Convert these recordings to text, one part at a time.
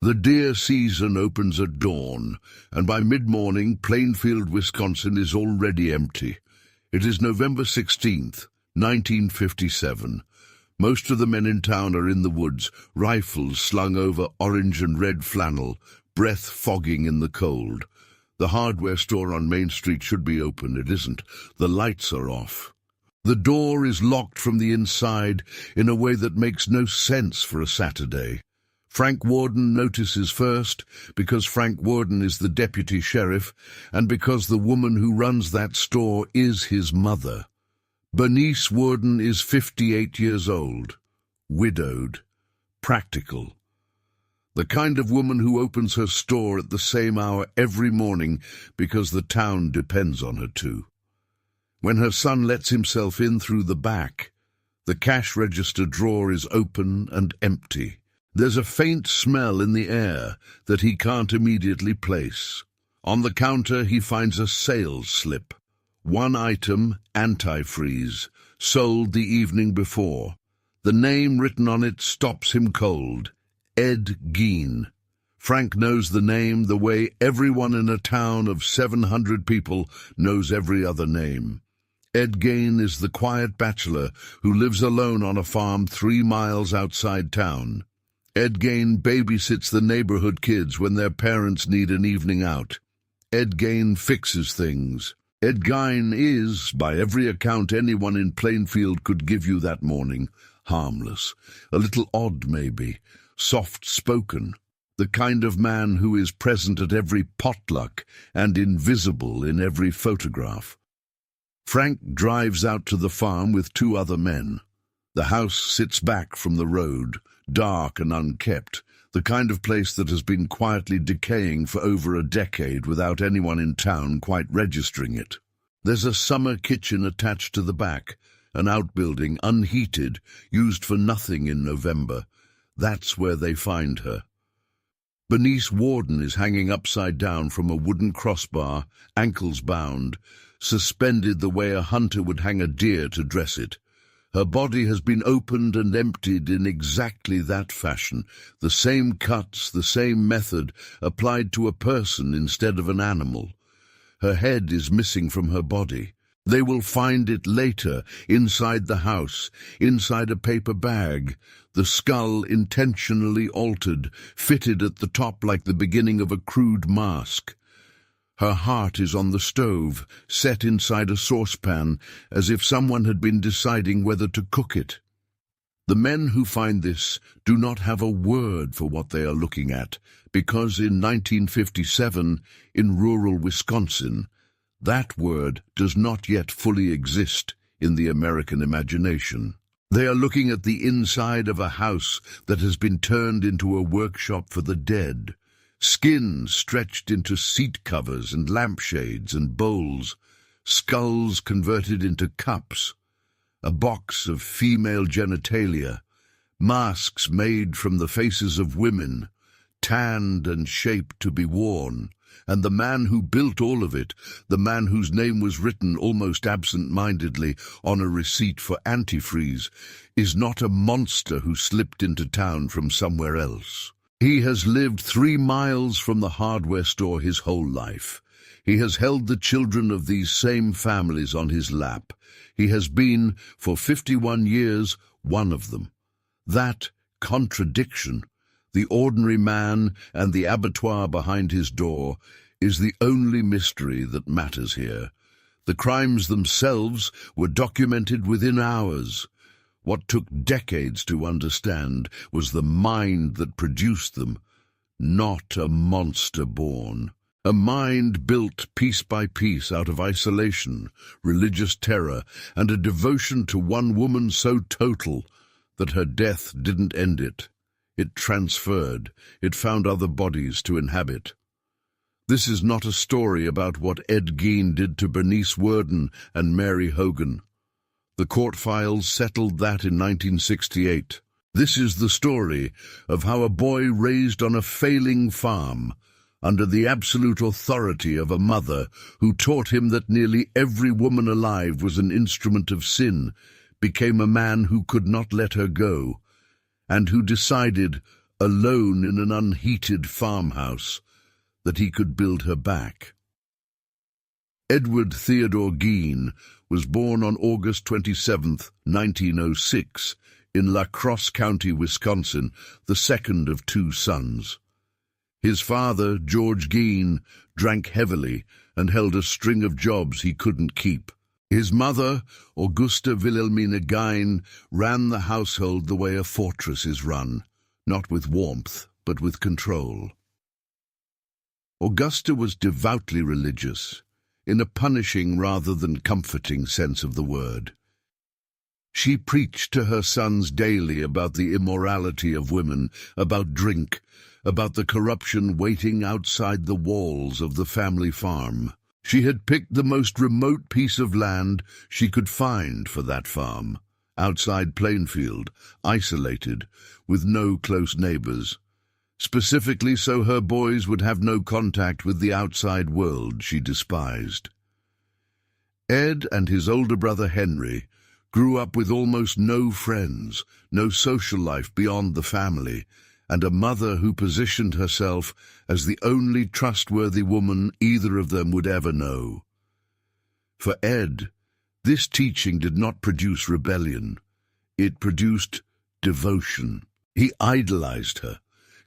The deer season opens at dawn, and by mid-morning, Plainfield, Wisconsin is already empty. It is November 16th, 1957. Most of the men in town are in the woods, rifles slung over orange and red flannel, breath fogging in the cold. The hardware store on Main Street should be open. It isn't. The lights are off. The door is locked from the inside in a way that makes no sense for a Saturday. Frank Worden notices first, because Frank Worden is the deputy sheriff, and because the woman who runs that store is his mother. Bernice Worden is 58 years old, widowed, practical. The kind of woman who opens her store at the same hour every morning because the town depends on her to. When her son lets himself in through the back, the cash register drawer is open and empty. There's a faint smell in the air that he can't immediately place. On the counter he finds a sales slip. One item, antifreeze, sold the evening before. The name written on it stops him cold. Ed Gein. Frank knows the name the way everyone in a town of 700 people knows every other name. Ed Gein is the quiet bachelor who lives alone on a farm 3 miles outside town. Ed Gein babysits the neighborhood kids when their parents need an evening out. Ed Gein fixes things. Ed Gein is, by every account anyone in Plainfield could give you that morning, harmless, a little odd maybe, soft-spoken, the kind of man who is present at every potluck and invisible in every photograph. Frank drives out to the farm with 2 other men. The house sits back from the road, dark and unkept, the kind of place that has been quietly decaying for over a decade without anyone in town quite registering it. There's a summer kitchen attached to the back, an outbuilding, unheated, used for nothing in November. That's where they find her. Bernice Worden is hanging upside down from a wooden crossbar, ankles bound, suspended the way a hunter would hang a deer to dress it. Her body has been opened and emptied in exactly that fashion, the same cuts, the same method, applied to a person instead of an animal. Her head is missing from her body. They will find it later, inside the house, inside a paper bag, the skull intentionally altered, fitted at the top like the beginning of a crude mask. Her heart is on the stove, set inside a saucepan, as if someone had been deciding whether to cook it. The men who find this do not have a word for what they are looking at, because in 1957, in rural Wisconsin, that word does not yet fully exist in the American imagination. They are looking at the inside of a house that has been turned into a workshop for the dead. Skin stretched into seat covers and lampshades and bowls, skulls converted into cups, a box of female genitalia, masks made from the faces of women, tanned and shaped to be worn, and the man who built all of it, the man whose name was written almost absent-mindedly on a receipt for antifreeze, is not a monster who slipped into town from somewhere else. He has lived 3 miles from the hardware store his whole life. He has held the children of these same families on his lap. He has been, for 51 years, one of them. That contradiction, the ordinary man and the abattoir behind his door, is the only mystery that matters here. The crimes themselves were documented within hours. What took decades to understand was the mind that produced them, not a monster born. A mind built piece by piece out of isolation, religious terror, and a devotion to one woman so total that her death didn't end it. It transferred. It found other bodies to inhabit. This is not a story about what Ed Gein did to Bernice Worden and Mary Hogan. The court files settled that in 1968. This is the story of how a boy raised on a failing farm, under the absolute authority of a mother who taught him that nearly every woman alive was an instrument of sin, became a man who could not let her go, and who decided, alone in an unheated farmhouse, that he could build her back. Edward Theodore Gein was born on August 27, 1906, in La Crosse County, Wisconsin, the second of two sons. His father, George Gein, drank heavily and held a string of jobs he couldn't keep. His mother, Augusta Wilhelmina Gein, ran the household the way a fortress is run, not with warmth, but with control. Augusta was devoutly religious, in a punishing rather than comforting sense of the word. She preached to her sons daily about the immorality of women, about drink, about the corruption waiting outside the walls of the family farm. She had picked the most remote piece of land she could find for that farm, outside Plainfield, isolated, with no close neighbors, specifically so her boys would have no contact with the outside world she despised. Ed and his older brother Henry grew up with almost no friends, no social life beyond the family, and a mother who positioned herself as the only trustworthy woman either of them would ever know. For Ed, this teaching did not produce rebellion. It produced devotion. He idolized her.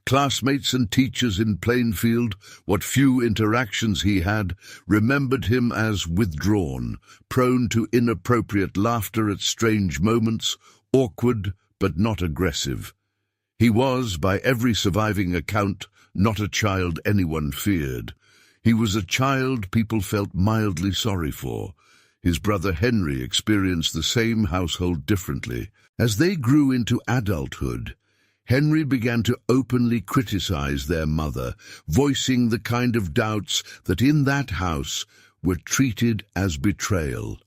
Classmates and teachers in Plainfield, what few interactions he had, remembered him as withdrawn, prone to inappropriate laughter at strange moments, awkward but not aggressive. He was, by every surviving account, not a child anyone feared. He was a child people felt mildly sorry for. His brother Henry experienced the same household differently. As they grew into adulthood, Henry began to openly criticize their mother, voicing the kind of doubts that in that house were treated as betrayal.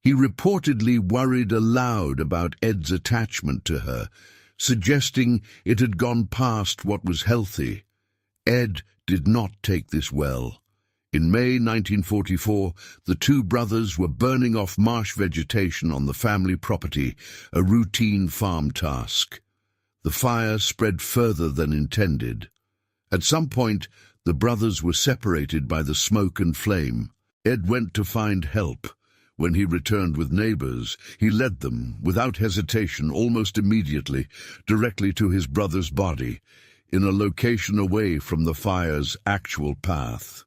He reportedly worried aloud about Ed's attachment to her, suggesting it had gone past what was healthy. Ed did not take this well. In May 1944, the two brothers were burning off marsh vegetation on the family property, a routine farm task. The fire spread further than intended. At some point, the brothers were separated by the smoke and flame. Ed went to find help. When he returned with neighbors, he led them, without hesitation, almost immediately, directly to his brother's body, in a location away from the fire's actual path.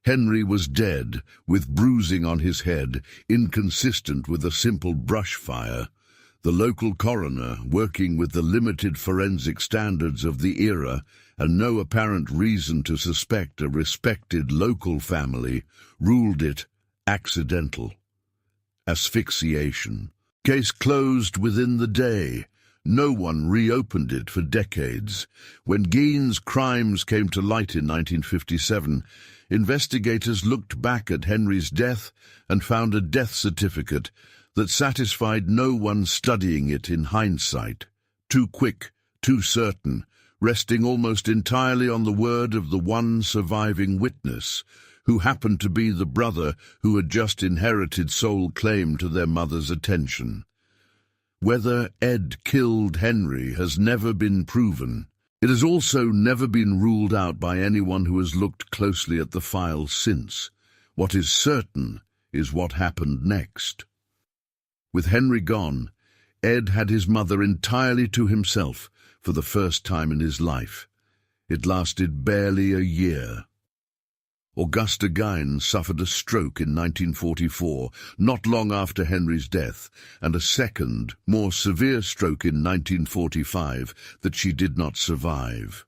Henry was dead, with bruising on his head, inconsistent with a simple brush fire. The local coroner, working with the limited forensic standards of the era and no apparent reason to suspect a respected local family, ruled it accidental. Asphyxiation. Case closed within the day. No one reopened it for decades. When Gein's crimes came to light in 1957, investigators looked back at Henry's death and found a death certificate that satisfied no one studying it in hindsight. Too quick, too certain, resting almost entirely on the word of the one surviving witness, who happened to be the brother who had just inherited sole claim to their mother's attention. Whether Ed killed Henry has never been proven. It has also never been ruled out by anyone who has looked closely at the file since. What is certain is what happened next. With Henry gone, Ed had his mother entirely to himself for the first time in his life. It lasted barely a year. Augusta Gein suffered a stroke in 1944, not long after Henry's death, and a second, more severe stroke in 1945 that she did not survive.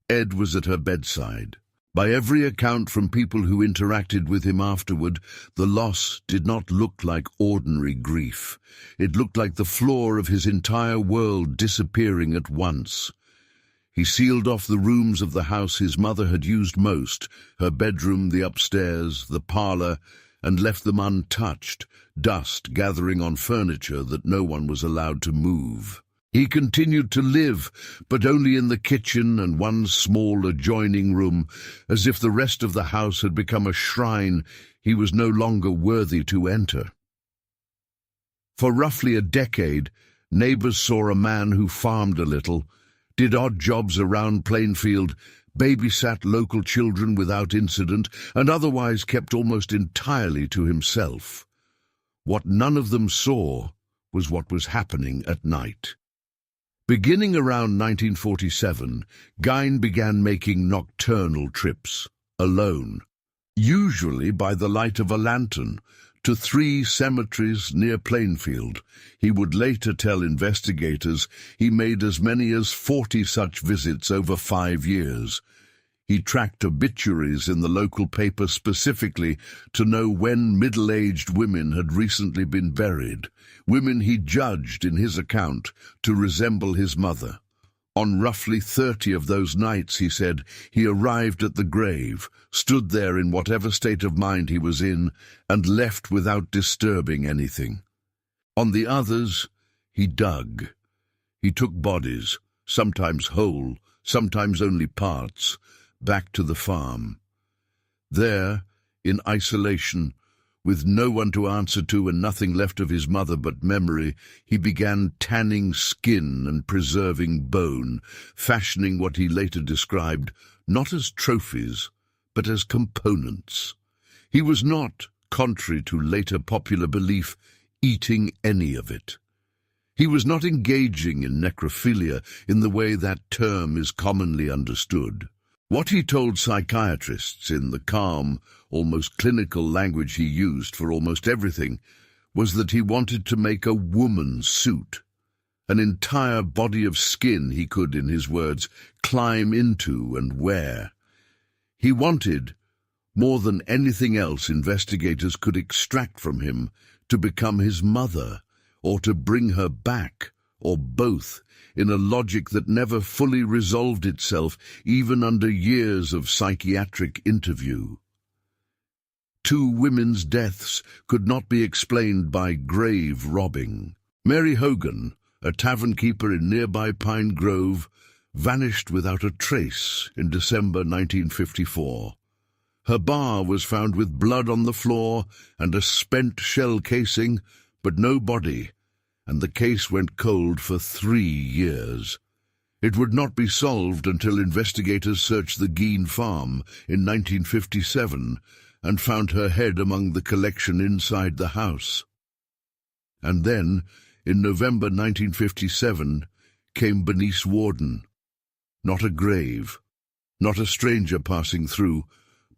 Ed was at her bedside. By every account from people who interacted with him afterward, the loss did not look like ordinary grief. It looked like the floor of his entire world disappearing at once. He sealed off the rooms of the house his mother had used most, her bedroom, the upstairs, the parlor, and left them untouched, dust gathering on furniture that no one was allowed to move. He continued to live, but only in the kitchen and one small adjoining room, as if the rest of the house had become a shrine he was no longer worthy to enter. For roughly a decade, neighbors saw a man who farmed a little, did odd jobs around Plainfield, babysat local children without incident, and otherwise kept almost entirely to himself. What none of them saw was what was happening at night. Beginning around 1947, Gein began making nocturnal trips, alone, usually by the light of a lantern, to 3 cemeteries near Plainfield. He would later tell investigators he made as many as 40 such visits over 5 years. He tracked obituaries in the local paper specifically to know when middle-aged women had recently been buried, women he judged, in his account, to resemble his mother. On roughly 30 of those nights, he said, he arrived at the grave, stood there in whatever state of mind he was in, and left without disturbing anything. On the others, he dug. He took bodies, sometimes whole, sometimes only parts, back to the farm. There, in isolation, with no one to answer to and nothing left of his mother but memory, he began tanning skin and preserving bone, fashioning what he later described not as trophies, but as components. He was not, contrary to later popular belief, eating any of it. He was not engaging in necrophilia in the way that term is commonly understood. What he told psychiatrists in the calm, almost clinical language he used for almost everything was that he wanted to make a woman's suit, an entire body of skin he could, in his words, climb into and wear. He wanted, more than anything else investigators could extract from him, to become his mother, or to bring her back, or both, in a logic that never fully resolved itself even under years of psychiatric interview. 2 women's deaths could not be explained by grave robbing. Mary Hogan, a tavern keeper in nearby Pine Grove, vanished without a trace in December 1954. Her bar was found with blood on the floor and a spent shell casing, but no body, and the case went cold for 3 years. It would not be solved until investigators searched the Gein farm in 1957 and found her head among the collection inside the house. And then, in November 1957, came Bernice Worden. Not a grave, not a stranger passing through,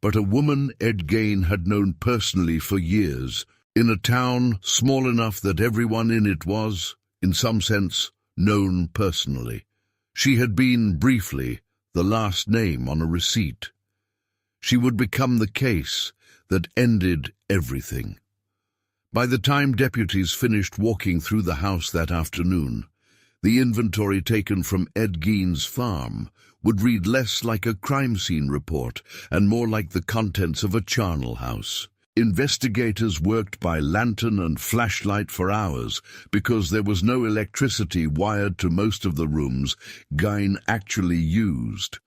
but a woman Ed Gein had known personally for years, in a town small enough that everyone in it was, in some sense, known personally. She had been, briefly, the last name on a receipt. She would become the case that ended everything. By the time deputies finished walking through the house that afternoon, the inventory taken from Ed Gein's farm would read less like a crime scene report and more like the contents of a charnel house. Investigators worked by lantern and flashlight for hours because there was no electricity wired to most of the rooms Gein actually used.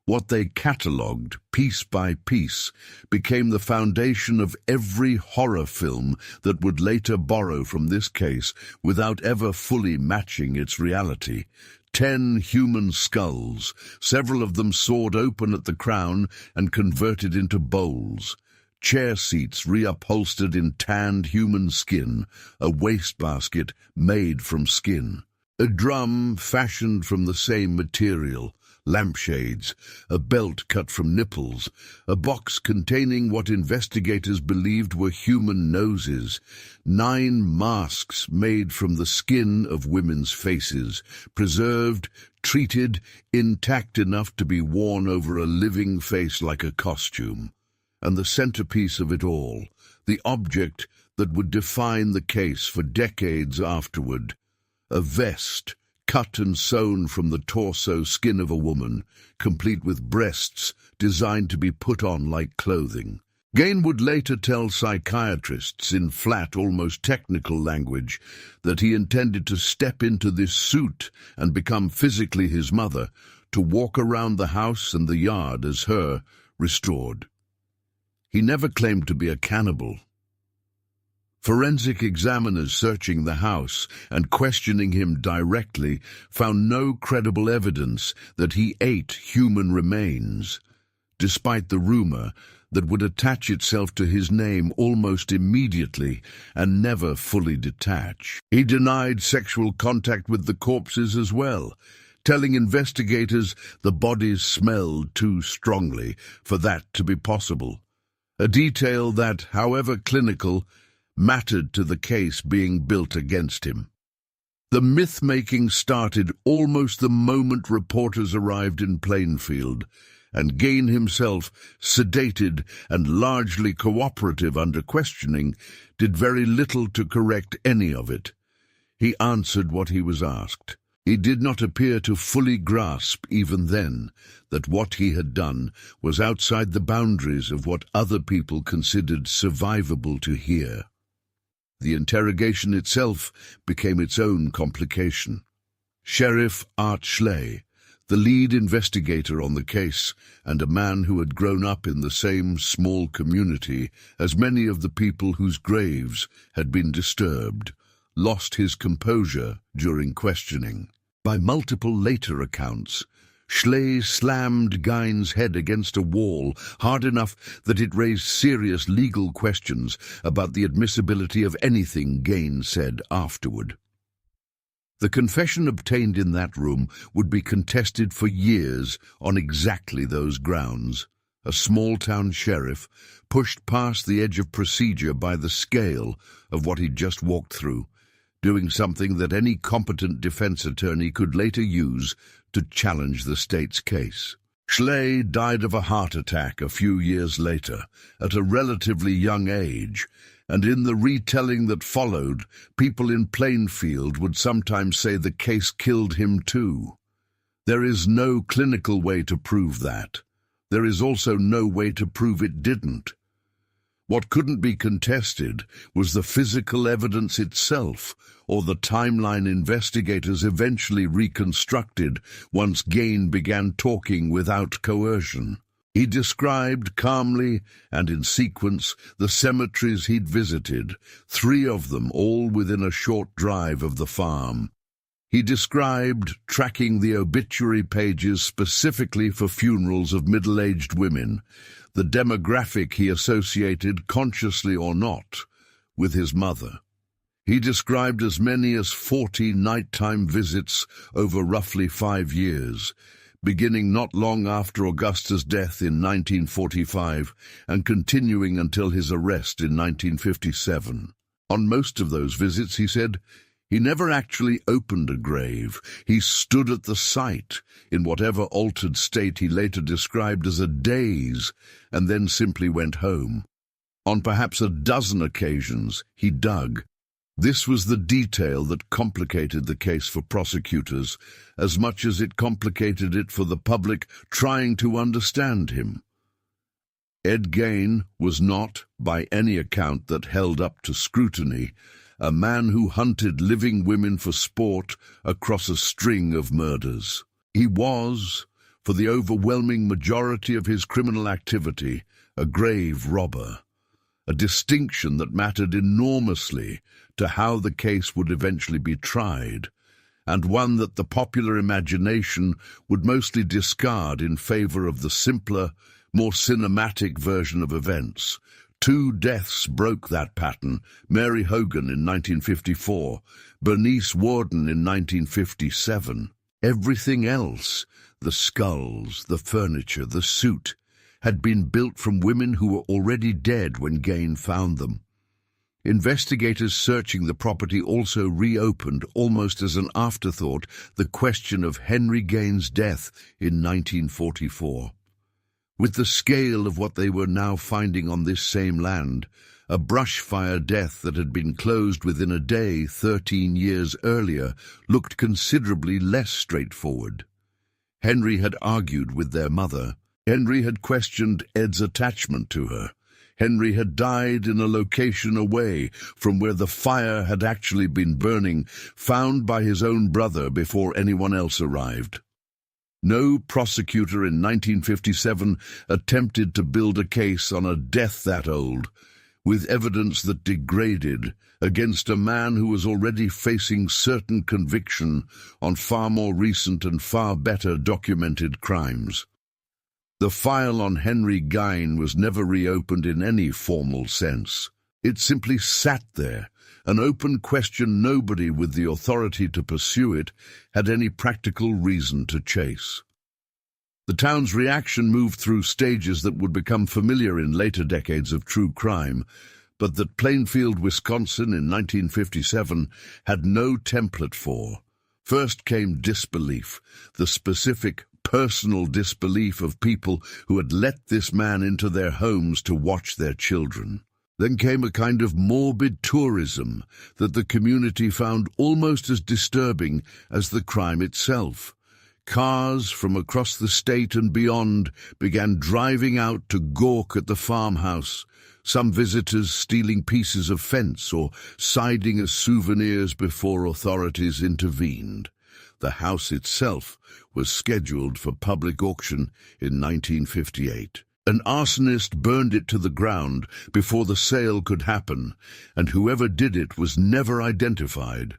What they catalogued, piece by piece, became the foundation of every horror film that would later borrow from this case without ever fully matching its reality. 10 human skulls, several of them sawed open at the crown and converted into bowls. Chair seats reupholstered in tanned human skin, a wastebasket made from skin, a drum fashioned from the same material, lampshades, a belt cut from nipples, a box containing what investigators believed were human noses, 9 masks made from the skin of women's faces, preserved, treated, intact enough to be worn over a living face like a costume. And the centerpiece of it all, the object that would define the case for decades afterward, a vest cut and sewn from the torso skin of a woman, complete with breasts designed to be put on like clothing. Gein would later tell psychiatrists in flat, almost technical language that he intended to step into this suit and become physically his mother, to walk around the house and the yard as her, restored. He never claimed to be a cannibal. Forensic examiners searching the house and questioning him directly found no credible evidence that he ate human remains, despite the rumor that would attach itself to his name almost immediately and never fully detach. He denied sexual contact with the corpses as well, telling investigators the bodies smelled too strongly for that to be possible, a detail that, however clinical, mattered to the case being built against him. The myth-making started almost the moment reporters arrived in Plainfield, and Gein himself, sedated and largely cooperative under questioning, did very little to correct any of it. He answered what he was asked. He did not appear to fully grasp, even then, that what he had done was outside the boundaries of what other people considered survivable to hear. The interrogation itself became its own complication. Sheriff Art Schley, the lead investigator on the case and a man who had grown up in the same small community as many of the people whose graves had been disturbed, lost his composure during questioning. By multiple later accounts, Schley slammed Gein's head against a wall hard enough that it raised serious legal questions about the admissibility of anything Gein said afterward. The confession obtained in that room would be contested for years on exactly those grounds. A small-town sheriff pushed past the edge of procedure by the scale of what he'd just walked through, doing something that any competent defense attorney could later use to challenge the state's case. Schley died of a heart attack a few years later, at a relatively young age, and in the retelling that followed, people in Plainfield would sometimes say the case killed him too. There is no clinical way to prove that. There is also no way to prove it didn't. What couldn't be contested was the physical evidence itself, or the timeline investigators eventually reconstructed once Gein began talking without coercion. He described calmly and in sequence the cemeteries he'd visited, 3 of them all within a short drive of the farm. He described tracking the obituary pages specifically for funerals of middle-aged women, the demographic he associated, consciously or not, with his mother. He described as many as 40 nighttime visits over roughly 5 years, beginning not long after Augusta's death in 1945 and continuing until his arrest in 1957. On most of those visits, he said, he never actually opened a grave. He stood at the site, in whatever altered state he later described as a daze, and then simply went home. On perhaps a dozen occasions, he dug. This was the detail that complicated the case for prosecutors, as much as it complicated it for the public trying to understand him. Ed Gein was not, by any account that held up to scrutiny, a man who hunted living women for sport across a string of murders. He was, for the overwhelming majority of his criminal activity, a grave robber, a distinction that mattered enormously to how the case would eventually be tried, and one that the popular imagination would mostly discard in favor of the simpler, more cinematic version of events. 2 deaths broke that pattern: Mary Hogan in 1954, Bernice Worden in 1957. Everything else, the skulls, the furniture, the suit, had been built from women who were already dead when Gein found them. Investigators searching the property also reopened, almost as an afterthought, the question of Henry Gein's death in 1944. With the scale of what they were now finding on this same land, a brush-fire death that had been closed within a day 13 years earlier looked considerably less straightforward. Henry had argued with their mother. Henry had questioned Ed's attachment to her. Henry had died in a location away from where the fire had actually been burning, found by his own brother before anyone else arrived. No prosecutor in 1957 attempted to build a case on a death that old, with evidence that degraded, against a man who was already facing certain conviction on far more recent and far better documented crimes. The file on Henry Gein was never reopened in any formal sense. It simply sat there, an open question nobody with the authority to pursue it had any practical reason to chase. The town's reaction moved through stages that would become familiar in later decades of true crime, but that Plainfield, Wisconsin in 1957 had no template for. First came disbelief, the specific personal disbelief of people who had let this man into their homes to watch their children. Then came a kind of morbid tourism that the community found almost as disturbing as the crime itself. Cars from across the state and beyond began driving out to gawk at the farmhouse, some visitors stealing pieces of fence or siding as souvenirs before authorities intervened. The house itself was scheduled for public auction in 1958. An arsonist burned it to the ground before the sale could happen, and whoever did it was never identified.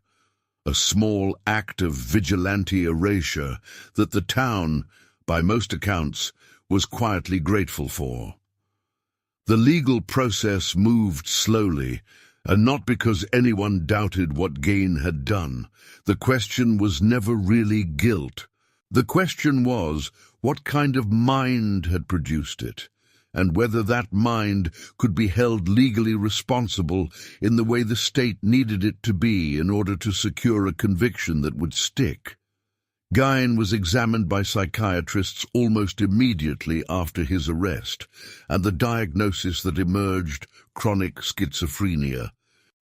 A small act of vigilante erasure that the town, by most accounts, was quietly grateful for. The legal process moved slowly, and not because anyone doubted what Gein had done. The question was never really guilt. The question was what kind of mind had produced it, and whether that mind could be held legally responsible in the way the state needed it to be in order to secure a conviction that would stick. Gein was examined by psychiatrists almost immediately after his arrest, and the diagnosis that emerged, chronic schizophrenia,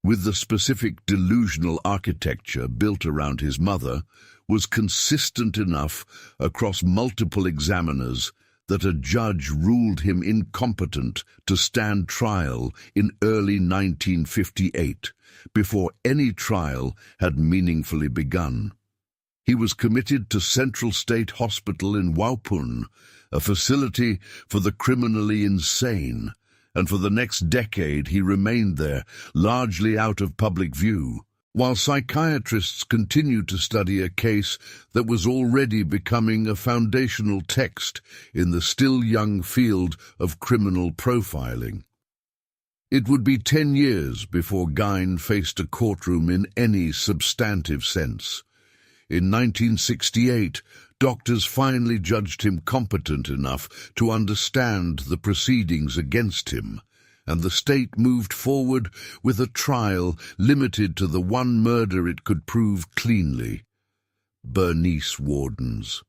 with the specific delusional architecture built around his mother, was consistent enough across multiple examiners that a judge ruled him incompetent to stand trial in early 1958, before any trial had meaningfully begun. He was committed to Central State Hospital in Waupun, a facility for the criminally insane, and for the next decade he remained there, largely out of public view, while psychiatrists continued to study a case that was already becoming a foundational text in the still young field of criminal profiling. It would be 10 years before Gein faced a courtroom in any substantive sense. In 1968, doctors finally judged him competent enough to understand the proceedings against him, and the state moved forward with a trial limited to the one murder it could prove cleanly: Bernice Worden's.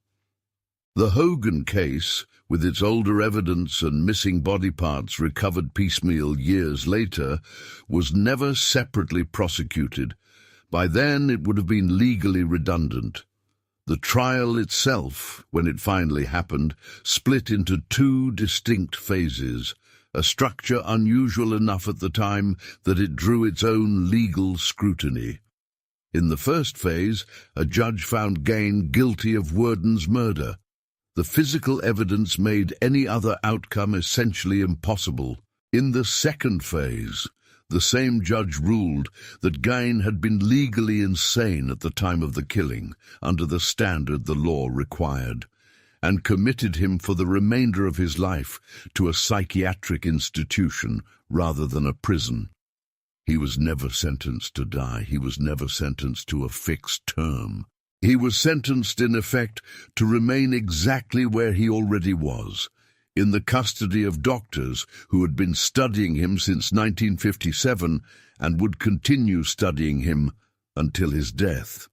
The Hogan case, with its older evidence and missing body parts recovered piecemeal years later, was never separately prosecuted. By then it would have been legally redundant. The trial itself, when it finally happened, split into 2 distinct phases, a structure unusual enough at the time that it drew its own legal scrutiny. In the first phase, a judge found Gein guilty of Worden's murder. The physical evidence made any other outcome essentially impossible. In the second phase, the same judge ruled that Gein had been legally insane at the time of the killing, under the standard the law required, and committed him for the remainder of his life to a psychiatric institution rather than a prison. He was never sentenced to die. He was never sentenced to a fixed term. He was sentenced, in effect, to remain exactly where he already was, in the custody of doctors who had been studying him since 1957 and would continue studying him until his death.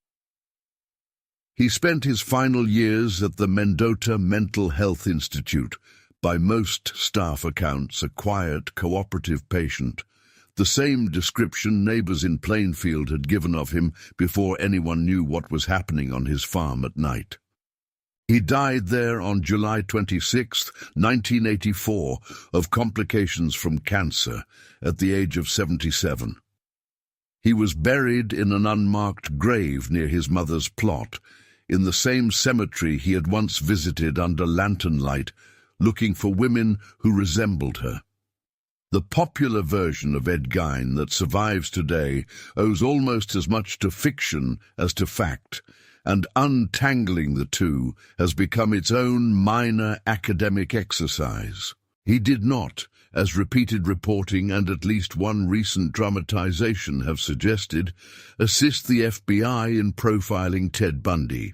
He spent his final years at the Mendota Mental Health Institute, by most staff accounts a quiet, cooperative patient, the same description neighbors in Plainfield had given of him before anyone knew what was happening on his farm at night. He died there on July 26, 1984, of complications from cancer, at the age of 77. He was buried in an unmarked grave near his mother's plot, in the same cemetery he had once visited under lantern light, looking for women who resembled her. The popular version of Ed Gein that survives today owes almost as much to fiction as to fact, and untangling the two has become its own minor academic exercise. He did not, as repeated reporting and at least one recent dramatization have suggested, assist the FBI in profiling Ted Bundy.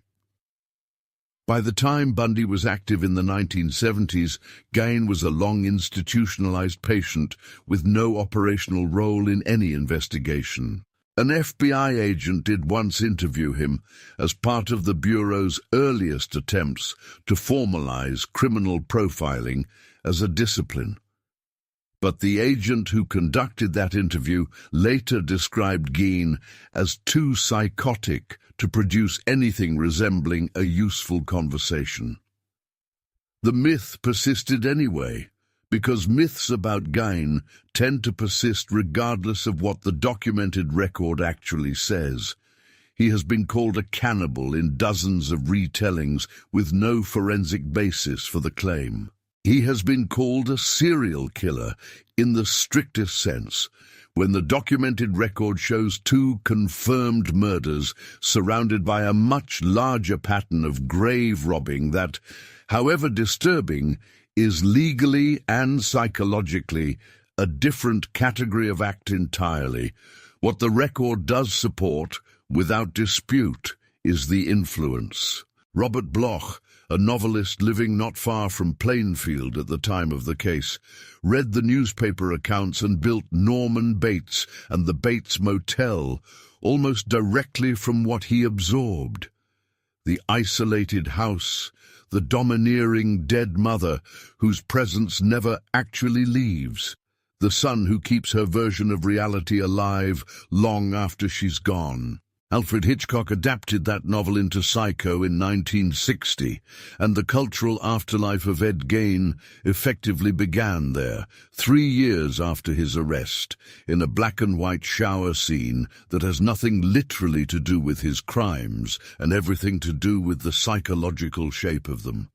By the time Bundy was active in the 1970s, Gein was a long institutionalized patient with no operational role in any investigation. An FBI agent did once interview him as part of the Bureau's earliest attempts to formalize criminal profiling as a discipline. But the agent who conducted that interview later described Gein as too psychotic to produce anything resembling a useful conversation. The myth persisted anyway, because myths about Gein tend to persist regardless of what the documented record actually says. He has been called a cannibal in dozens of retellings with no forensic basis for the claim. He has been called a serial killer in the strictest sense, when the documented record shows 2 confirmed murders surrounded by a much larger pattern of grave robbing that, however disturbing, is legally and psychologically a different category of act entirely. What the record does support, without dispute, is the influence. Robert Bloch, a novelist living not far from Plainfield at the time of the case, read the newspaper accounts and built Norman Bates and the Bates Motel almost directly from what he absorbed. The isolated house, the domineering dead mother whose presence never actually leaves, the son who keeps her version of reality alive long after she's gone. Alfred Hitchcock adapted that novel into Psycho in 1960, and the cultural afterlife of Ed Gein effectively began there, 3 years after his arrest, in a black-and-white shower scene that has nothing literally to do with his crimes and everything to do with the psychological shape of them.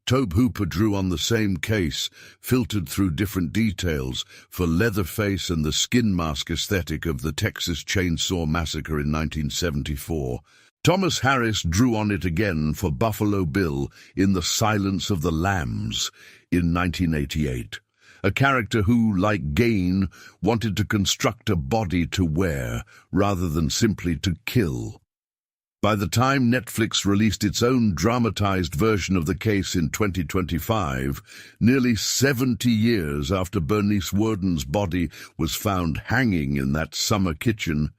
Tobe Hooper drew on the same case, filtered through different details, for Leatherface and the skin mask aesthetic of the Texas Chainsaw Massacre in 1974. Thomas Harris drew on it again for Buffalo Bill in The Silence of the Lambs in 1988. A character who, like Gein, wanted to construct a body to wear rather than simply to kill. By the time Netflix released its own dramatized version of the case in 2025, nearly 70 years after Bernice Worden's body was found hanging in that summer kitchen,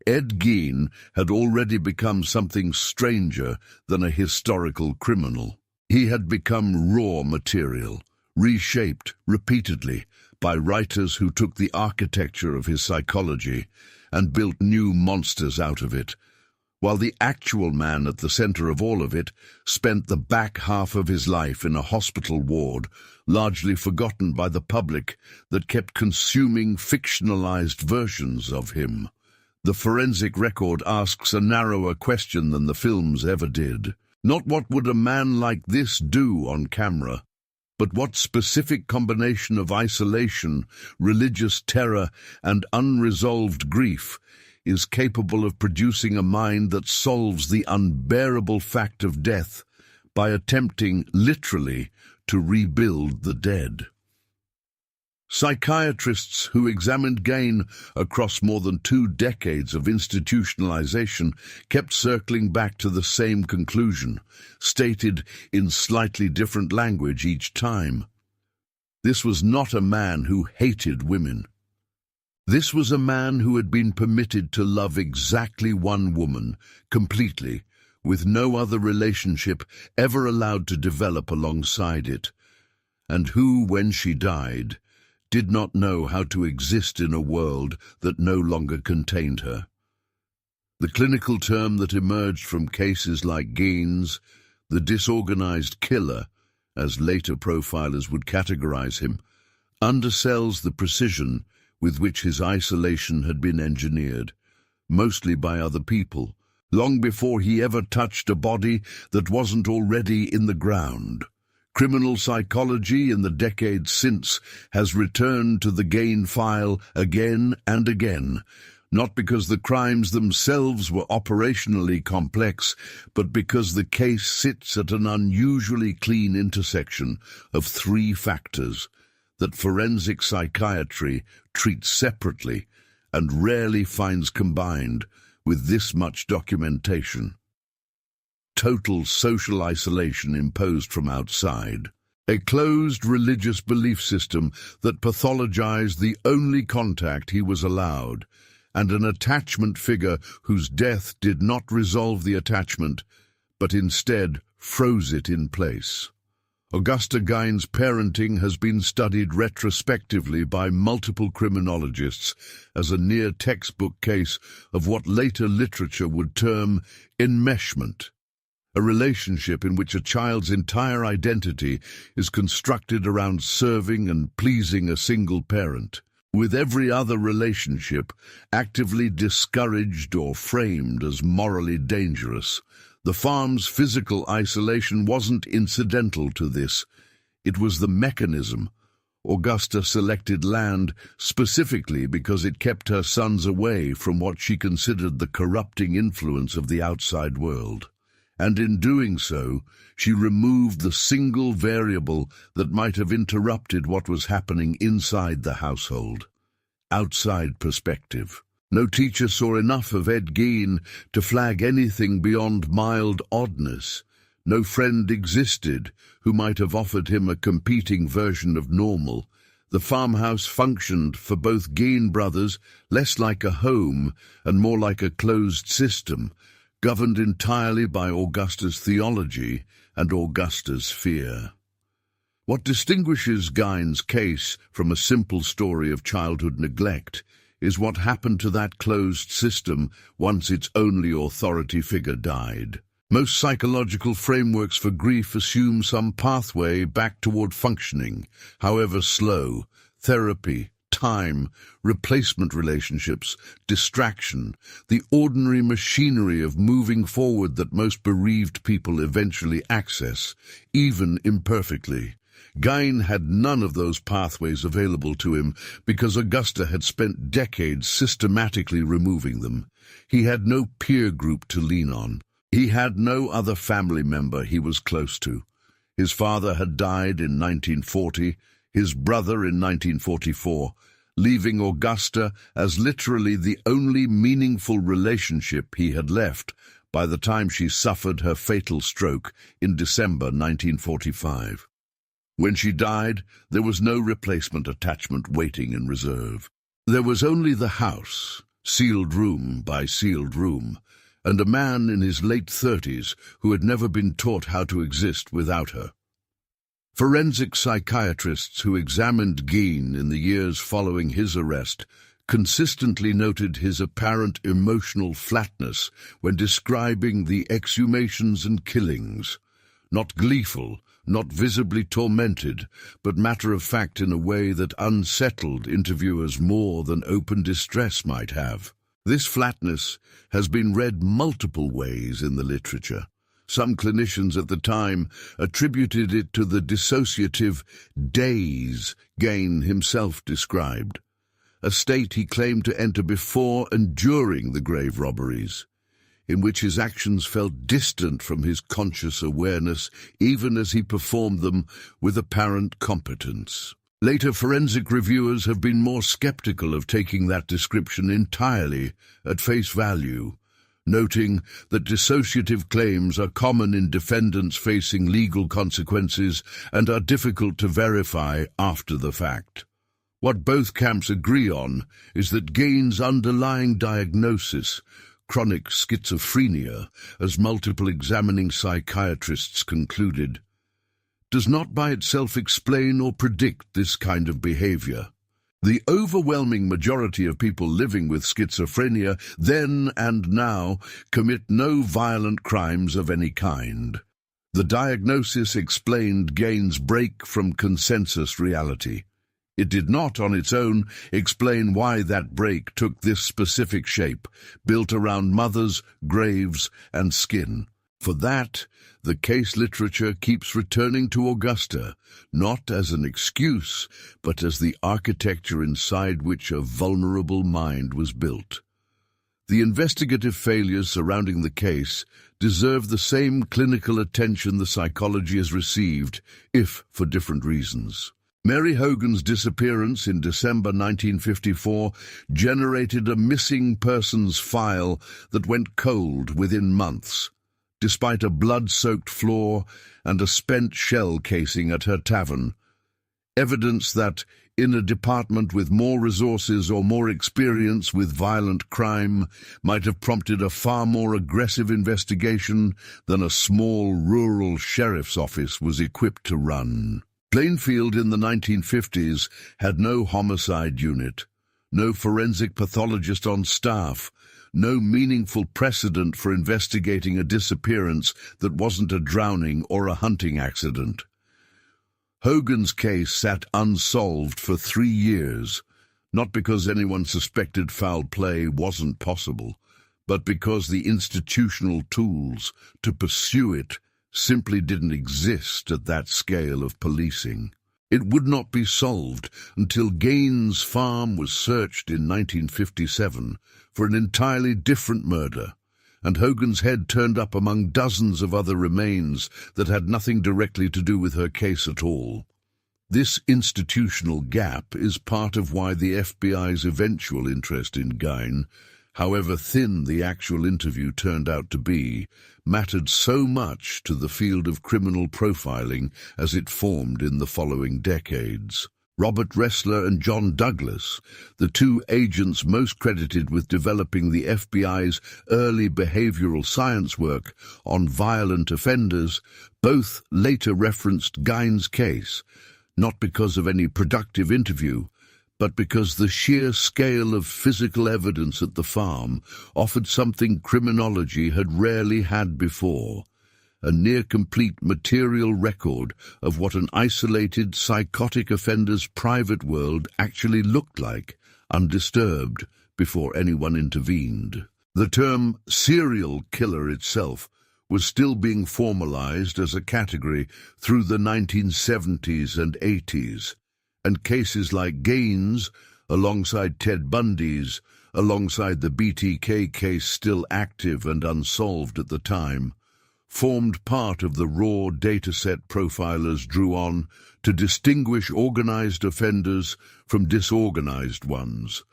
Ed Gein had already become something stranger than a historical criminal. He had become raw material, reshaped repeatedly by writers who took the architecture of his psychology and built new monsters out of it, while the actual man at the center of all of it spent the back half of his life in a hospital ward, largely forgotten by the public that kept consuming fictionalized versions of him. The forensic record asks a narrower question than the films ever did. Not what would a man like this do on camera, but what specific combination of isolation, religious terror, and unresolved grief is capable of producing a mind that solves the unbearable fact of death by attempting, literally, to rebuild the dead. Psychiatrists who examined Gein across more than 2 decades of institutionalization kept circling back to the same conclusion, stated in slightly different language each time. This was not a man who hated women. This was a man who had been permitted to love exactly one woman, completely, with no other relationship ever allowed to develop alongside it, and who, when she died, did not know how to exist in a world that no longer contained her. The clinical term that emerged from cases like Gein's, the disorganized killer, as later profilers would categorize him, undersells the precision with which his isolation had been engineered, mostly by other people, long before he ever touched a body that wasn't already in the ground, Criminal psychology in the decades since has returned to the Gein file again and again, not because the crimes themselves were operationally complex, but because the case sits at an unusually clean intersection of three factors that forensic psychiatry treats separately and rarely finds combined with this much documentation. Total social isolation imposed from outside, a closed religious belief system that pathologized the only contact he was allowed, and an attachment figure whose death did not resolve the attachment, but instead froze it in place. Augusta Gein's parenting has been studied retrospectively by multiple criminologists as a near-textbook case of what later literature would term enmeshment, a relationship in which a child's entire identity is constructed around serving and pleasing a single parent, with every other relationship actively discouraged or framed as morally dangerous. The farm's physical isolation wasn't incidental to this. It was the mechanism. Augusta selected land specifically because it kept her sons away from what she considered the corrupting influence of the outside world. And in doing so, she removed the single variable that might have interrupted what was happening inside the household. Outside perspective. No teacher saw enough of Ed Gein to flag anything beyond mild oddness. No friend existed who might have offered him a competing version of normal. The farmhouse functioned for both Gein brothers less like a home and more like a closed system, governed entirely by Augusta's theology and Augusta's fear. What distinguishes Gein's case from a simple story of childhood neglect is what happened to that closed system once its only authority figure died. Most psychological frameworks for grief assume some pathway back toward functioning, however slow: therapy, time, replacement relationships, distraction, the ordinary machinery of moving forward that most bereaved people eventually access, even imperfectly. Gein had none of those pathways available to him because Augusta had spent decades systematically removing them. He had no peer group to lean on. He had no other family member he was close to. His father had died in 1940, his brother in 1944, leaving Augusta as literally the only meaningful relationship he had left by the time she suffered her fatal stroke in December 1945. When she died, there was no replacement attachment waiting in reserve. There was only the house, sealed room by sealed room, and a man in his late 30s who had never been taught how to exist without her. Forensic psychiatrists who examined Gein in the years following his arrest consistently noted his apparent emotional flatness when describing the exhumations and killings. Not gleeful, not visibly tormented, but matter-of-fact in a way that unsettled interviewers more than open distress might have. This flatness has been read multiple ways in the literature. Some clinicians at the time attributed it to the dissociative daze Gein himself described, a state he claimed to enter before and during the grave robberies, in which his actions felt distant from his conscious awareness even as he performed them with apparent competence. Later forensic reviewers have been more skeptical of taking that description entirely at face value, noting that dissociative claims are common in defendants facing legal consequences and are difficult to verify after the fact. What both camps agree on is that Gein's underlying diagnosis, chronic schizophrenia, as multiple examining psychiatrists concluded, does not by itself explain or predict this kind of behavior. The overwhelming majority of people living with schizophrenia then and now commit no violent crimes of any kind. The diagnosis explained Gein's break from consensus reality. It did not, on its own, explain why that break took this specific shape, built around mothers, graves, and skin. For that, the case literature keeps returning to Augusta, not as an excuse, but as the architecture inside which a vulnerable mind was built. The investigative failures surrounding the case deserve the same clinical attention the psychology has received, if for different reasons. Mary Hogan's disappearance in December 1954 generated a missing persons file that went cold within months, despite a blood-soaked floor and a spent shell casing at her tavern. Evidence that, in a department with more resources or more experience with violent crime, might have prompted a far more aggressive investigation than a small rural sheriff's office was equipped to run. Plainfield in the 1950s had no homicide unit, no forensic pathologist on staff, no meaningful precedent for investigating a disappearance that wasn't a drowning or a hunting accident. Hogan's case sat unsolved for 3 years, not because anyone suspected foul play wasn't possible, but because the institutional tools to pursue it simply didn't exist at that scale of policing. It would not be solved until Gein's farm was searched in 1957 for an entirely different murder, and Hogan's head turned up among dozens of other remains that had nothing directly to do with her case at all. This institutional gap is part of why the FBI's eventual interest in Gein, however thin the actual interview turned out to be, mattered so much to the field of criminal profiling as it formed in the following decades. Robert Ressler and John Douglas, the two agents most credited with developing the FBI's early behavioral science work on violent offenders, both later referenced Gein's case, not because of any productive interview, but because the sheer scale of physical evidence at the farm offered something criminology had rarely had before, a near-complete material record of what an isolated psychotic offender's private world actually looked like, undisturbed, before anyone intervened. The term serial killer itself was still being formalized as a category through the 1970s and 80s, and cases like Gein's, alongside Ted Bundy's, alongside the BTK case still active and unsolved at the time, formed part of the raw dataset profilers drew on to distinguish organized offenders from disorganized ones,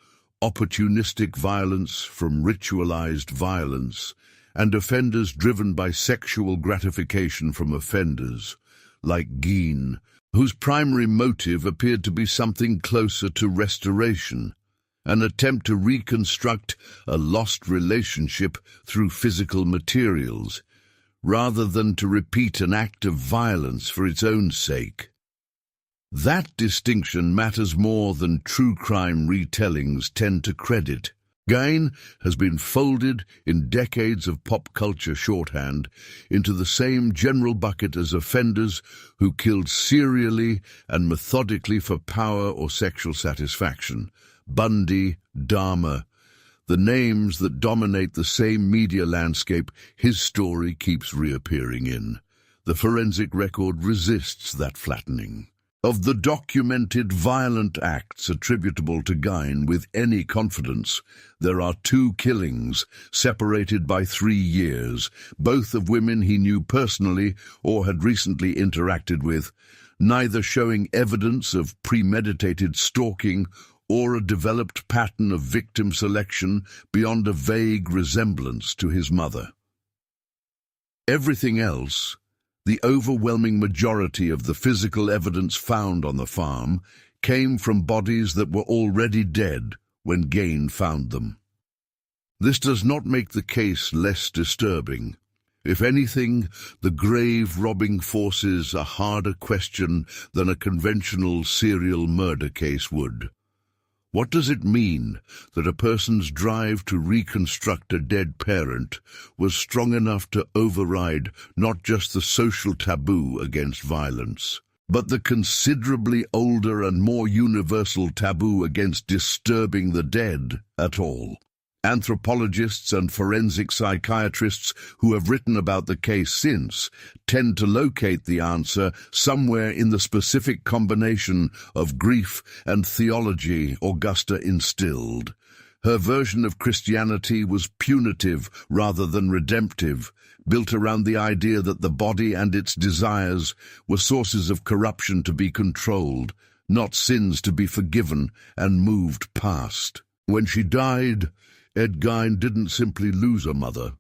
opportunistic violence from ritualized violence, and offenders driven by sexual gratification from offenders, like Gein, whose primary motive appeared to be something closer to restoration, an attempt to reconstruct a lost relationship through physical materials, rather than to repeat an act of violence for its own sake. That distinction matters more than true crime retellings tend to credit. Gein has been folded in decades of pop culture shorthand into the same general bucket as offenders who killed serially and methodically for power or sexual satisfaction. Bundy, Dahmer, the names that dominate the same media landscape his story keeps reappearing in. The forensic record resists that flattening. Of the documented violent acts attributable to Gein with any confidence, there are 2 killings separated by 3 years, both of women he knew personally or had recently interacted with, neither showing evidence of premeditated stalking or a developed pattern of victim selection beyond a vague resemblance to his mother. Everything else, the overwhelming majority of the physical evidence found on the farm, came from bodies that were already dead when Gein found them. This does not make the case less disturbing. If anything, the grave-robbing forces a harder question than a conventional serial murder case would. What does it mean that a person's drive to reconstruct a dead parent was strong enough to override not just the social taboo against violence, but the considerably older and more universal taboo against disturbing the dead at all? Anthropologists and forensic psychiatrists who have written about the case since tend to locate the answer somewhere in the specific combination of grief and theology Augusta instilled. Her version of Christianity was punitive rather than redemptive, built around the idea that the body and its desires were sources of corruption to be controlled, not sins to be forgiven and moved past. When she died, Ed Gein didn't simply lose a mother.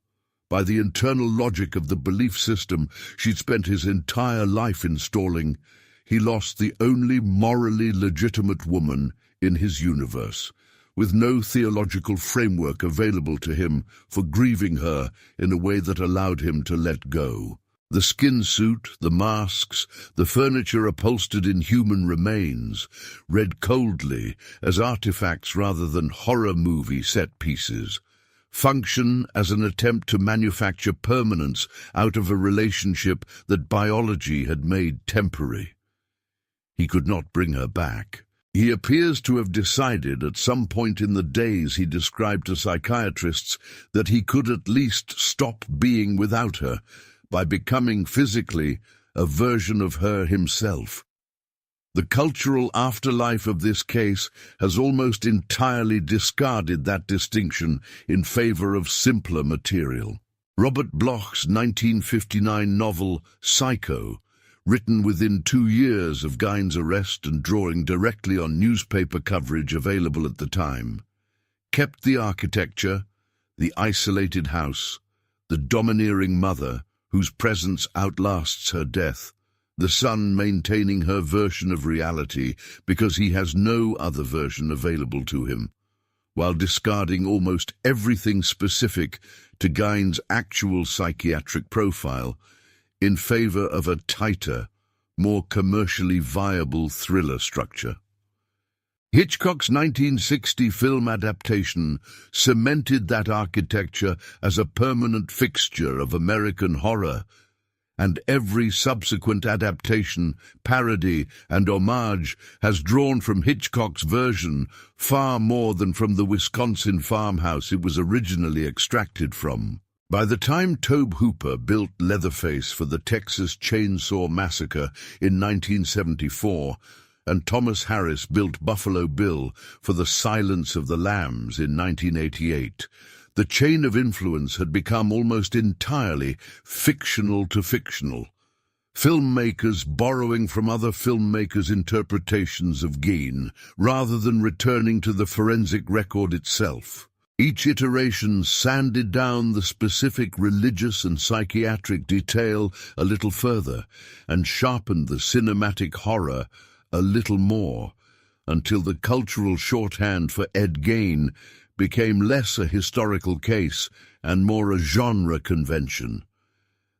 By the internal logic of the belief system she'd spent his entire life installing, he lost the only morally legitimate woman in his universe, with no theological framework available to him for grieving her in a way that allowed him to let go. The skin suit, the masks, the furniture upholstered in human remains, read coldly as artifacts rather than horror movie set pieces, function as an attempt to manufacture permanence out of a relationship that biology had made temporary. He could not bring her back. He appears to have decided at some point in the days he described to psychiatrists that he could at least stop being without her, by becoming physically a version of her himself. The cultural afterlife of this case has almost entirely discarded that distinction in favor of simpler material. Robert Bloch's 1959 novel Psycho, written within 2 years of Gein's arrest and drawing directly on newspaper coverage available at the time, kept the architecture, the isolated house, the domineering mother, whose presence outlasts her death, the son maintaining her version of reality because he has no other version available to him, while discarding almost everything specific to Gein's actual psychiatric profile in favor of a tighter, more commercially viable thriller structure. Hitchcock's 1960 film adaptation cemented that architecture as a permanent fixture of American horror, and every subsequent adaptation, parody, and homage has drawn from Hitchcock's version far more than from the Wisconsin farmhouse it was originally extracted from. By the time Tobe Hooper built Leatherface for the Texas Chainsaw Massacre in 1974, and Thomas Harris built Buffalo Bill for The Silence of the Lambs in 1988, the chain of influence had become almost entirely fictional to fictional, filmmakers borrowing from other filmmakers' interpretations of Gein, rather than returning to the forensic record itself. Each iteration sanded down the specific religious and psychiatric detail a little further, and sharpened the cinematic horror a little more, until the cultural shorthand for Ed Gein became less a historical case and more a genre convention.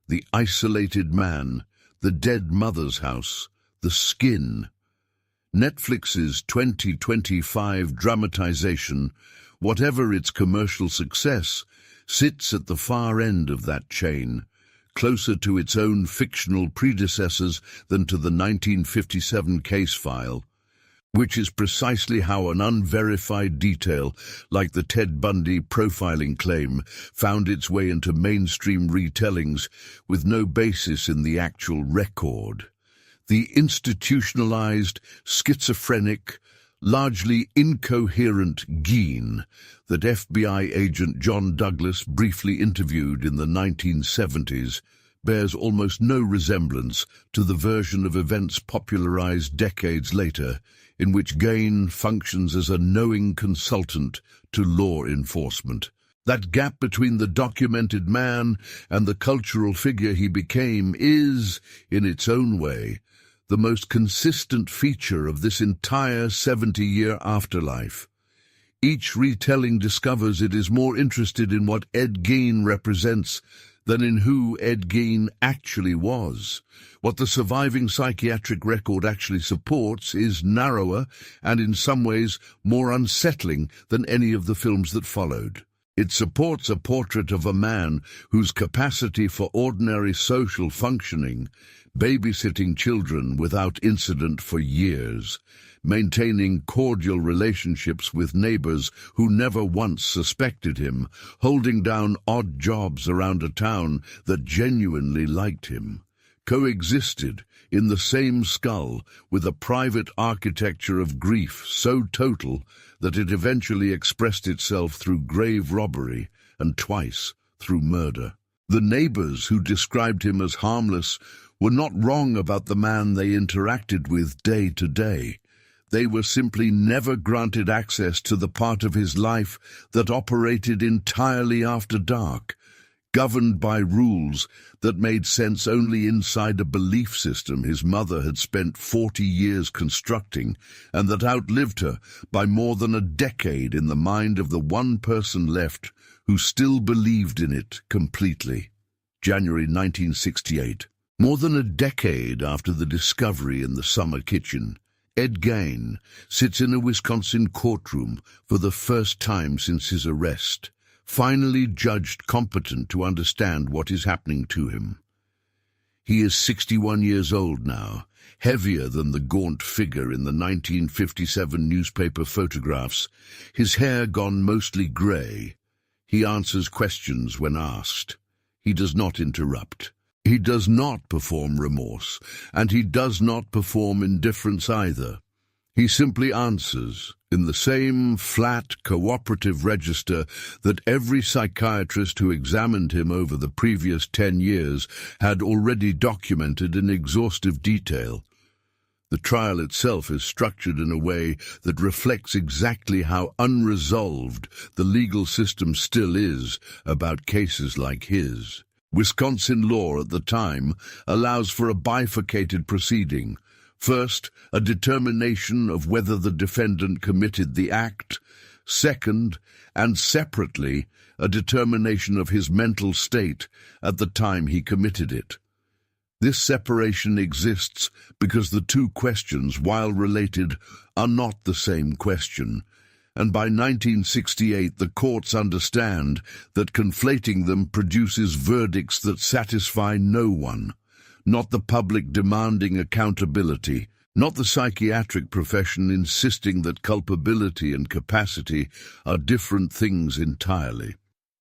The isolated man, the dead mother's house, the skin. Netflix's 2025 dramatization, whatever its commercial success, sits at the far end of that chain, closer to its own fictional predecessors than to the 1957 case file, which is precisely how an unverified detail like the Ted Bundy profiling claim found its way into mainstream retellings with no basis in the actual record. The institutionalized, schizophrenic, largely incoherent Gein that FBI agent John Douglas briefly interviewed in the 1970s bears almost no resemblance to the version of events popularized decades later, in which Gein functions as a knowing consultant to law enforcement. That gap between the documented man and the cultural figure he became is, in its own way, the most consistent feature of this entire 70-year afterlife. Each retelling discovers it is more interested in what Ed Gein represents than in who Ed Gein actually was. What the surviving psychiatric record actually supports is narrower and in some ways more unsettling than any of the films that followed. It supports a portrait of a man whose capacity for ordinary social functioning, babysitting children without incident for years, maintaining cordial relationships with neighbors who never once suspected him, holding down odd jobs around a town that genuinely liked him, coexisted in the same skull with a private architecture of grief so total that it eventually expressed itself through grave robbery and twice through murder. The neighbors who described him as harmless were not wrong about the man they interacted with day to day. They were simply never granted access to the part of his life that operated entirely after dark, governed by rules that made sense only inside a belief system his mother had spent 40 years constructing, and that outlived her by more than a decade in the mind of the one person left who still believed in it completely. January 1968. More than a decade after the discovery in the summer kitchen, Ed Gein sits in a Wisconsin courtroom for the first time since his arrest, finally judged competent to understand what is happening to him. He is 61 years old now, heavier than the gaunt figure in the 1957 newspaper photographs, his hair gone mostly grey. He answers questions when asked. He does not interrupt. He does not perform remorse, and he does not perform indifference either. He simply answers in the same flat, cooperative register that every psychiatrist who examined him over the previous 10 years had already documented in exhaustive detail. The trial itself is structured in a way that reflects exactly how unresolved the legal system still is about cases like his. Wisconsin law at the time allows for a bifurcated proceeding. First, a determination of whether the defendant committed the act. Second, and separately, a determination of his mental state at the time he committed it. This separation exists because the two questions, while related, are not the same question. And by 1968 the courts understand that conflating them produces verdicts that satisfy no one, not the public demanding accountability, not the psychiatric profession insisting that culpability and capacity are different things entirely.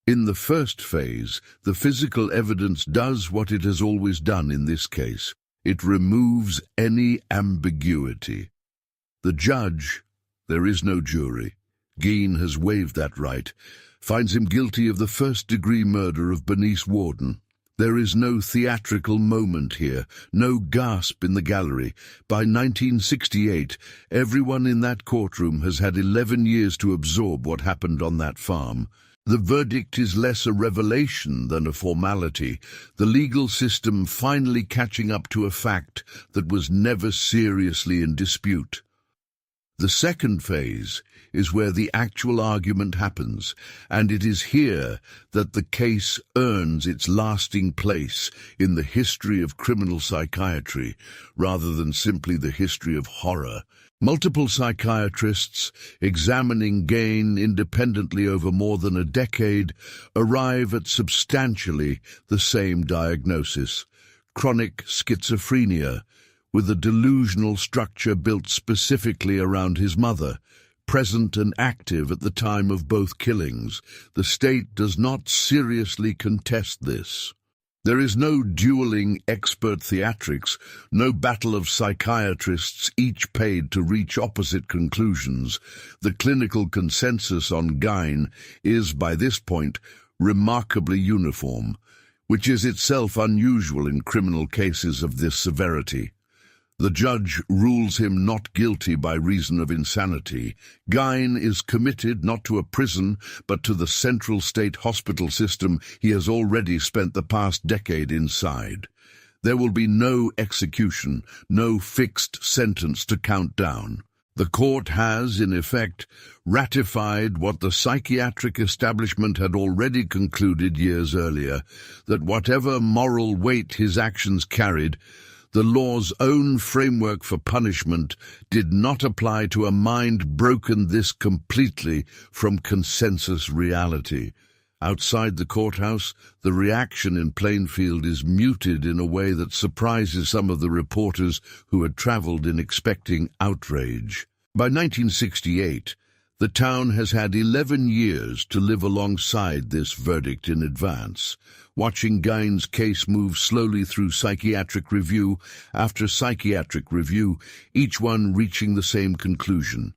In the first phase, the physical evidence does what it has always done in this case. It removes any ambiguity. The judge, there is no jury, Gein has waived that right, finds him guilty of the first-degree murder of Bernice Worden. There is no theatrical moment here, no gasp in the gallery. By 1968, everyone in that courtroom has had 11 years to absorb what happened on that farm. The verdict is less a revelation than a formality, the legal system finally catching up to a fact that was never seriously in dispute. The second phase is where the actual argument happens, and it is here that the case earns its lasting place in the history of criminal psychiatry, rather than simply the history of horror. Multiple psychiatrists, examining Gein independently over more than a decade, arrive at substantially the same diagnosis: chronic schizophrenia, with a delusional structure built specifically around his mother, present and active at the time of both killings. The state does not seriously contest this. There is no dueling expert theatrics, no battle of psychiatrists each paid to reach opposite conclusions. The clinical consensus on Gein is, by this point, remarkably uniform, which is itself unusual in criminal cases of this severity. The judge rules him not guilty by reason of insanity. Gein is committed not to a prison, but to the central state hospital system he has already spent the past decade inside. There will be no execution, no fixed sentence to count down. The court has, in effect, ratified what the psychiatric establishment had already concluded years earlier, that whatever moral weight his actions carried, the law's own framework for punishment did not apply to a mind broken this completely from consensus reality. Outside the courthouse, the reaction in Plainfield is muted in a way that surprises some of the reporters who had traveled in expecting outrage. By 1968, the town has had 11 years to live alongside this verdict in advance, watching Gein's case move slowly through psychiatric review after psychiatric review, each one reaching the same conclusion.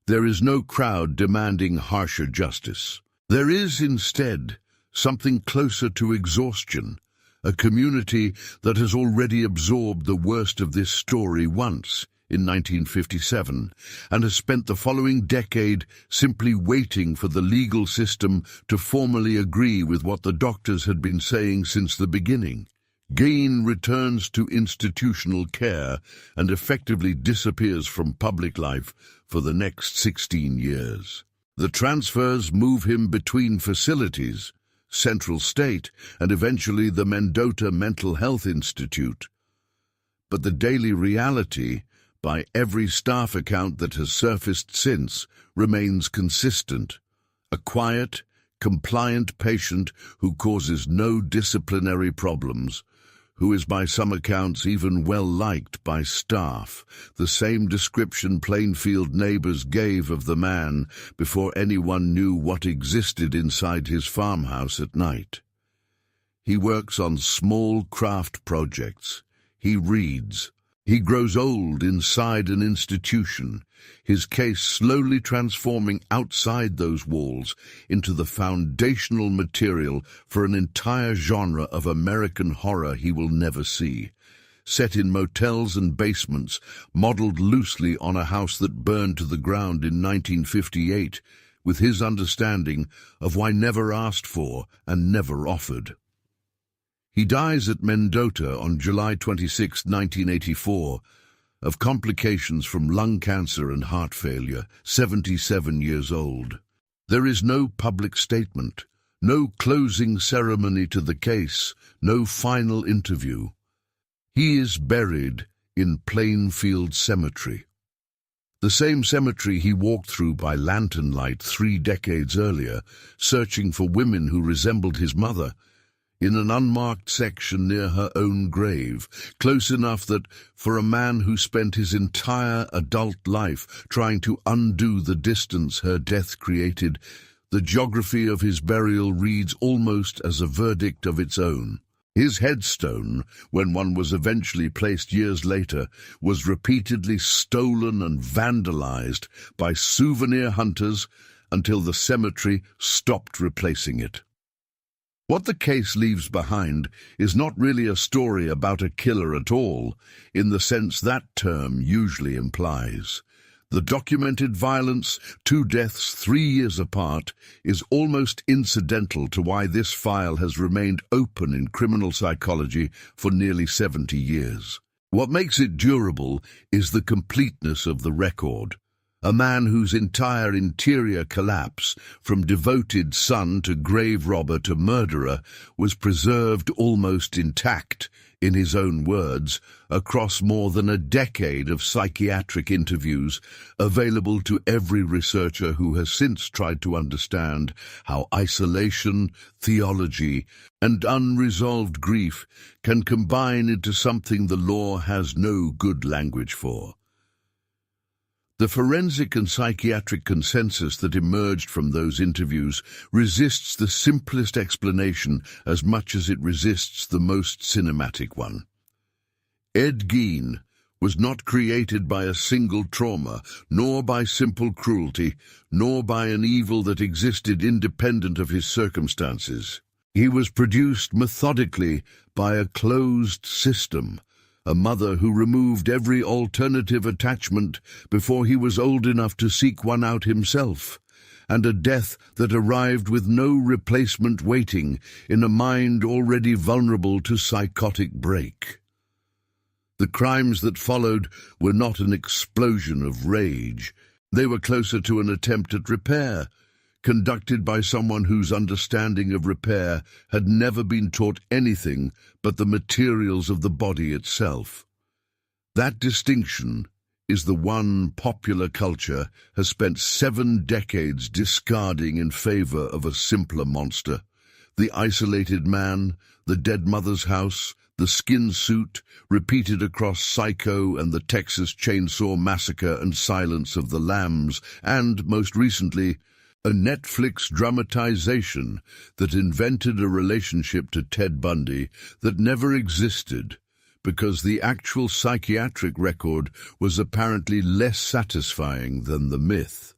There is no crowd demanding harsher justice. There is, instead, something closer to exhaustion, a community that has already absorbed the worst of this story once, in 1957, and has spent the following decade simply waiting for the legal system to formally agree with what the doctors had been saying since the beginning. Gein returns to institutional care and effectively disappears from public life for the next 16 years. The transfers move him between facilities, Central State, and eventually the Mendota Mental Health Institute. But the daily reality, by every staff account that has surfaced since, remains consistent. A quiet, compliant patient who causes no disciplinary problems, who is by some accounts even well-liked by staff, the same description Plainfield neighbors gave of the man before anyone knew what existed inside his farmhouse at night. He works on small craft projects. He reads. He grows old inside an institution, his case slowly transforming outside those walls into the foundational material for an entire genre of American horror he will never see, set in motels and basements, modeled loosely on a house that burned to the ground in 1958, with his understanding of why never asked for and never offered. He dies at Mendota on July 26, 1984, of complications from lung cancer and heart failure, 77 years old. There is no public statement, no closing ceremony to the case, no final interview. He is buried in Plainfield Cemetery, the same cemetery he walked through by lantern light 3 decades earlier, searching for women who resembled his mother, in an unmarked section near her own grave, close enough that, for a man who spent his entire adult life trying to undo the distance her death created, the geography of his burial reads almost as a verdict of its own. His headstone, when one was eventually placed years later, was repeatedly stolen and vandalized by souvenir hunters until the cemetery stopped replacing it. What the case leaves behind is not really a story about a killer at all, in the sense that term usually implies. The documented violence, 2 deaths 3 years apart, is almost incidental to why this file has remained open in criminal psychology for nearly 70 years. What makes it durable is the completeness of the record. A man whose entire interior collapse, from devoted son to grave robber to murderer, was preserved almost intact, in his own words, across more than a decade of psychiatric interviews, available to every researcher who has since tried to understand how isolation, theology, and unresolved grief can combine into something the law has no good language for. The forensic and psychiatric consensus that emerged from those interviews resists the simplest explanation as much as it resists the most cinematic one. Ed Gein was not created by a single trauma, nor by simple cruelty, nor by an evil that existed independent of his circumstances. He was produced methodically by a closed system, a mother who removed every alternative attachment before he was old enough to seek one out himself, and a death that arrived with no replacement waiting in a mind already vulnerable to psychotic break. The crimes that followed were not an explosion of rage. They were closer to an attempt at repair, conducted by someone whose understanding of repair had never been taught anything but the materials of the body itself. That distinction is the one popular culture has spent 7 decades discarding in favor of a simpler monster. The isolated man, the dead mother's house, the skin suit, repeated across Psycho and the Texas Chainsaw Massacre and Silence of the Lambs, and, most recently, a Netflix dramatization that invented a relationship to Ted Bundy that never existed, because the actual psychiatric record was apparently less satisfying than the myth.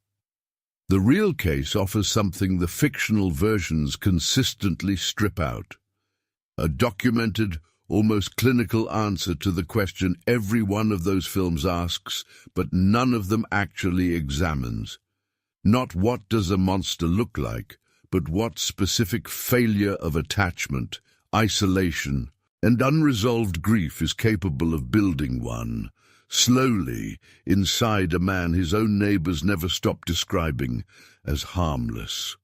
The real case offers something the fictional versions consistently strip out: a documented, almost clinical answer to the question every one of those films asks, but none of them actually examines. Not what does a monster look like, but what specific failure of attachment, isolation, and unresolved grief is capable of building one, slowly, inside a man his own neighbors never stop describing as harmless.